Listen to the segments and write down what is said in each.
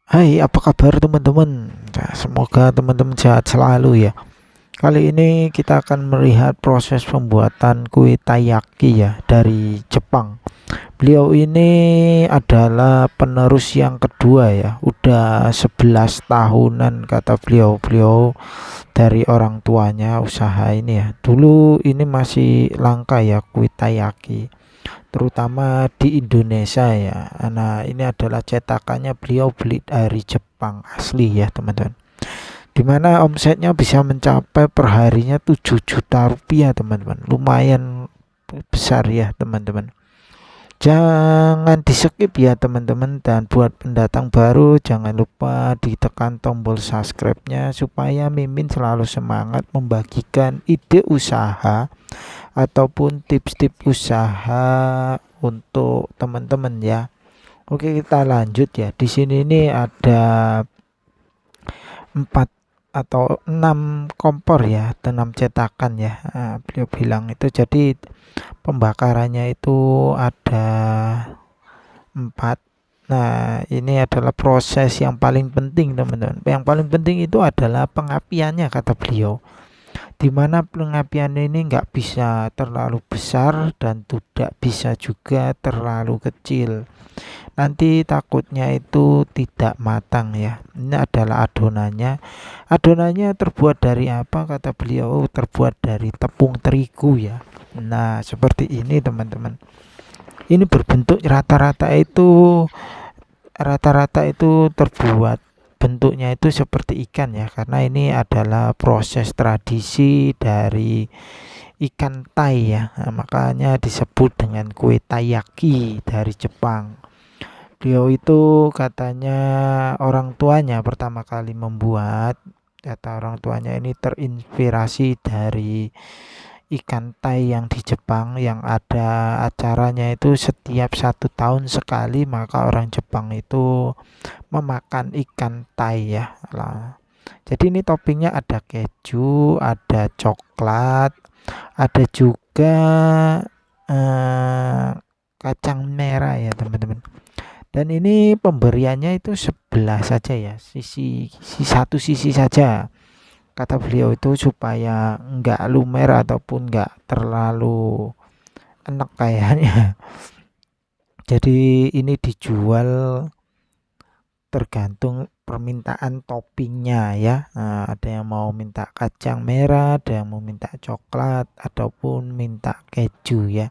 Hai, apa kabar teman-teman? Nah, semoga teman-teman sehat selalu ya. Kali ini kita akan melihat proses pembuatan kue taiyaki ya dari Jepang. Beliau ini adalah penerus yang kedua ya. Udah 11 tahunan kata beliau. Beliau dari orang tuanya usaha ini ya. Dulu ini masih langka ya kue taiyaki, terutama di Indonesia ya. Nah, ini adalah cetakannya beliau beli dari Jepang asli ya, teman-teman. Dimana omsetnya bisa mencapai perharinya 7 juta rupiah, teman-teman. Lumayan besar ya, teman-teman. Jangan di skip ya, teman-teman. Dan buat pendatang baru, jangan lupa ditekan tombol subscribe-nya supaya Mimin selalu semangat membagikan ide usaha ataupun tips-tips usaha untuk teman-teman ya. Oke, kita lanjut ya. Di sini ini ada 4 atau 6 kompor ya, 6 cetakan ya. Nah, beliau bilang itu jadi pembakarannya itu ada 4. Nah, ini adalah proses yang paling penting, teman-teman. Yang paling penting itu adalah pengapiannya kata beliau, di mana pengapian ini nggak bisa terlalu besar dan tidak bisa juga terlalu kecil. Nanti takutnya itu tidak matang ya. Ini adalah adonannya. Adonannya terbuat dari apa kata beliau? Terbuat dari tepung terigu ya. Nah, seperti ini teman-teman. Ini berbentuk rata-rata itu terbuat bentuknya itu seperti ikan ya, karena ini adalah proses tradisi dari ikan tai ya. Nah, makanya disebut dengan kue taiyaki dari Jepang. Beliau itu katanya orang tuanya pertama kali membuat, kata orang tuanya ini terinspirasi dari ikan tai yang di Jepang, yang ada acaranya itu setiap 1 tahun sekali, maka orang Jepang itu memakan ikan tai ya lah. Jadi ini toppingnya ada keju, ada coklat, ada juga eh, kacang merah ya teman-teman. Dan ini pemberiannya itu sebelah saja ya, satu sisi saja kata beliau itu, supaya nggak lumer ataupun nggak terlalu enak kayaknya. Jadi ini dijual tergantung permintaan toppingnya ya. Nah, ada yang mau minta kacang merah, ada yang mau minta coklat, ataupun minta keju ya.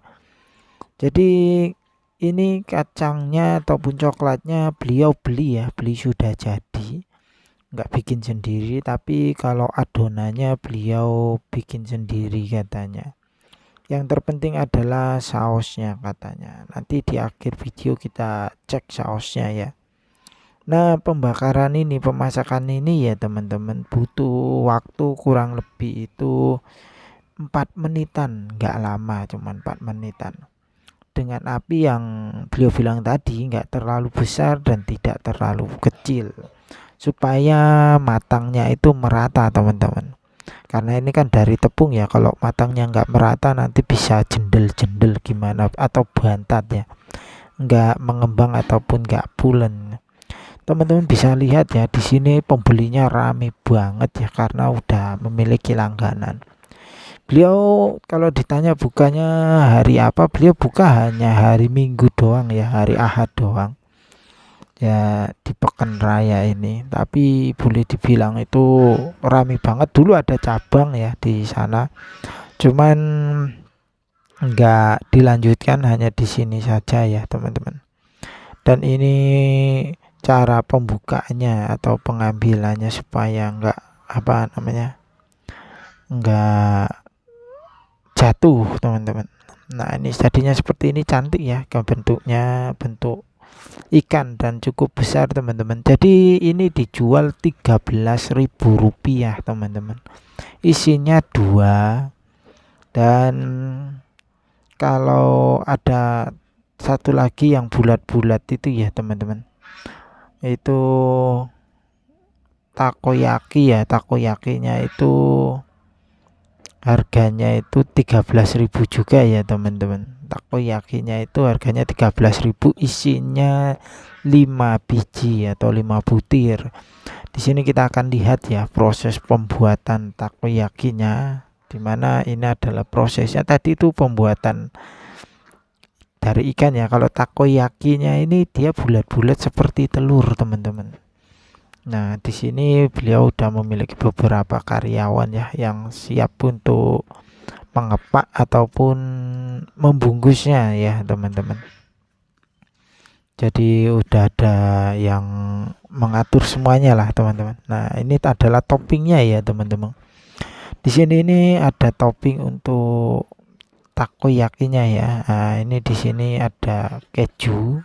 Jadi ini kacangnya ataupun coklatnya beliau beli ya, beli sudah jadi, nggak bikin sendiri. Tapi kalau adonannya beliau bikin sendiri katanya. Yang terpenting adalah sausnya katanya. Nanti di akhir video kita cek sausnya ya. Nah, pembakaran ini, pemasakan ini ya teman-teman, butuh waktu kurang lebih itu 4 menitan, nggak lama, cuma 4 menitan. Dengan api yang beliau bilang tadi, nggak terlalu besar dan tidak terlalu kecil, supaya matangnya itu merata teman-teman. Karena ini kan dari tepung ya, kalau matangnya nggak merata nanti bisa jendel-jendel gimana, atau bantat ya, nggak mengembang ataupun nggak pulen. Teman-teman bisa lihat ya, di sini pembelinya rame banget ya, karena udah memiliki langganan. Beliau kalau ditanya bukanya hari apa, beliau buka hanya hari Minggu doang ya, hari Ahad doang. Ya di pekan raya ini, tapi boleh dibilang itu rame banget. Dulu ada cabang ya di sana, cuman nggak dilanjutkan, hanya di sini saja ya teman-teman. Dan ini cara pembukaannya atau pengambilannya supaya nggak apa namanya, nggak jatuh teman-teman. Nah, ini tadinya seperti ini, cantik ya bentuknya, bentuk ikan, dan cukup besar teman-teman. Jadi ini dijual 13.000 rupiah teman-teman. Isinya 2, dan kalau ada satu lagi yang bulat-bulat itu ya teman-teman, itu takoyaki ya. Takoyakinya itu harganya itu 13.000 juga ya teman-teman. Takoyakinya itu harganya 13.000, isinya 5 biji atau 5 butir. Di sini kita akan lihat ya proses pembuatan takoyakinya, dimana ini adalah prosesnya tadi itu pembuatan dari ikan ya. Kalau takoyakinya ini dia bulat-bulat seperti telur teman-teman. Nah, di sini beliau udah memiliki beberapa karyawan ya yang siap untuk mengepak ataupun membungkusnya ya teman-teman. Jadi udah ada yang mengatur semuanya lah teman-teman. Nah, ini adalah toppingnya ya teman-teman. Di sini ini ada topping untuk takoyakinya ya. Nah, ini di sini ada keju.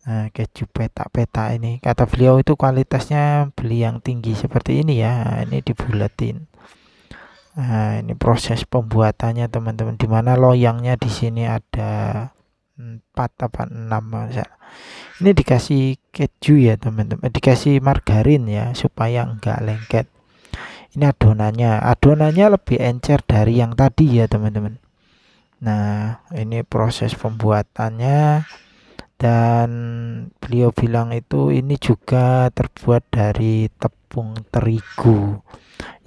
Nah, keju peta-peta ini kata beliau itu kualitasnya beli yang tinggi seperti ini ya. Nah, ini dibulatin. Nah, ini proses pembuatannya teman-teman. Dimana loyangnya di sini ada 4 apa 6 masalah. Ini dikasih keju ya teman-teman. Dikasih margarin ya supaya enggak lengket. Ini adonannya lebih encer dari yang tadi ya teman-teman. Nah, ini proses pembuatannya. Dan beliau bilang itu ini juga terbuat dari tepung terigu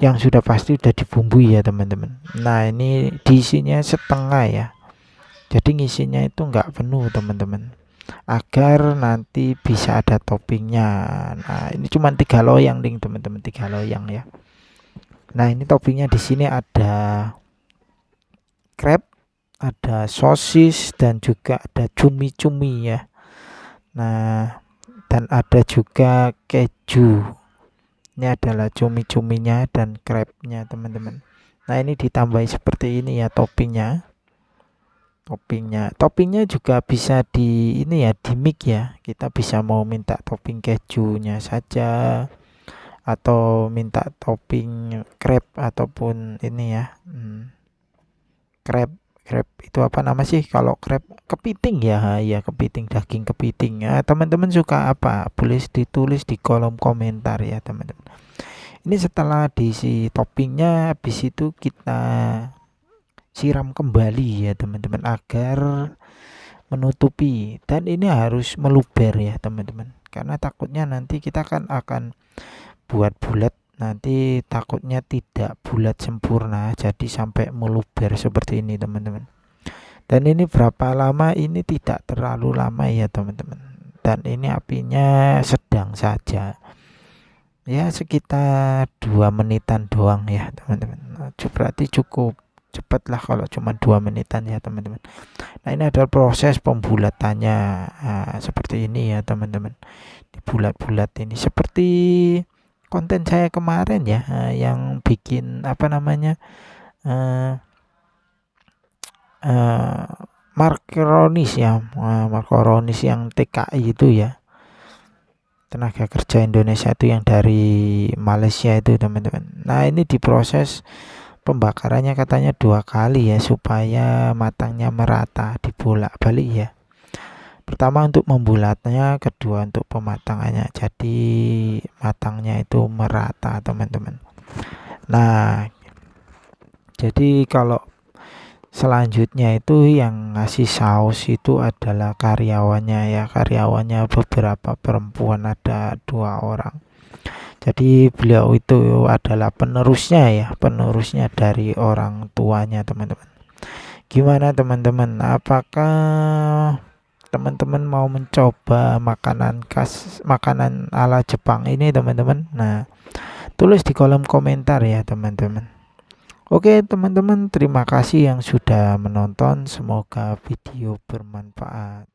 yang sudah pasti sudah dibumbui ya teman-teman. Nah, ini diisinya setengah ya, jadi ngisinya itu enggak penuh teman-teman, agar nanti bisa ada toppingnya. Nah, ini cuma 3 loyang nih teman-teman, 3 loyang ya. Nah, ini toppingnya di sini ada crab, ada sosis, dan juga ada cumi-cumi ya. Nah, dan ada juga keju. Ini adalah cumi-cuminya dan crabnya teman-teman. Nah, ini ditambahi seperti ini ya toppingnya. Toppingnya juga bisa di ini ya, di mix ya. Kita bisa mau minta topping kejunya saja atau minta topping crab ataupun ini ya. Crab itu apa nama sih kalau crab? Kepiting ya, ya kepiting, daging kepiting ya. Teman-teman suka apa? Boleh ditulis di kolom komentar ya teman-teman. Ini setelah diisi toppingnya, habis itu kita siram kembali ya teman-teman agar menutupi, dan ini harus meluber ya teman-teman, karena takutnya nanti kita akan buat bulat, nanti takutnya tidak bulat sempurna, jadi sampai meluber seperti ini teman-teman. Dan ini berapa lama? Ini tidak terlalu lama ya teman-teman, dan ini apinya sedang saja ya, sekitar 2 menitan doang ya teman-teman. Berarti cukup cepat lah kalau cuma 2 menitan ya teman-teman. Nah, ini adalah proses pembulatannya. Nah, seperti ini ya teman-teman, dibulat-bulat ini seperti konten saya kemarin ya, yang bikin apa namanya, makaronis ya, makaronis yang TKI itu ya, tenaga kerja Indonesia itu yang dari Malaysia itu teman-teman. Nah, ini diproses pembakarannya katanya 2 kali ya supaya matangnya merata, dibolak-balik ya. Pertama untuk membulatnya, kedua untuk pematangannya, jadi matangnya itu merata teman-teman. Nah, jadi kalau selanjutnya itu yang ngasih saus itu adalah karyawannya ya, karyawannya beberapa perempuan, ada 2 orang. Jadi beliau itu adalah penerusnya dari orang tuanya teman-teman. Gimana teman-teman, apakah teman-teman mau mencoba makanan ala Jepang ini teman-teman? Nah, tulis di kolom komentar ya teman-teman. Oke teman-teman, terima kasih yang sudah menonton, semoga video bermanfaat.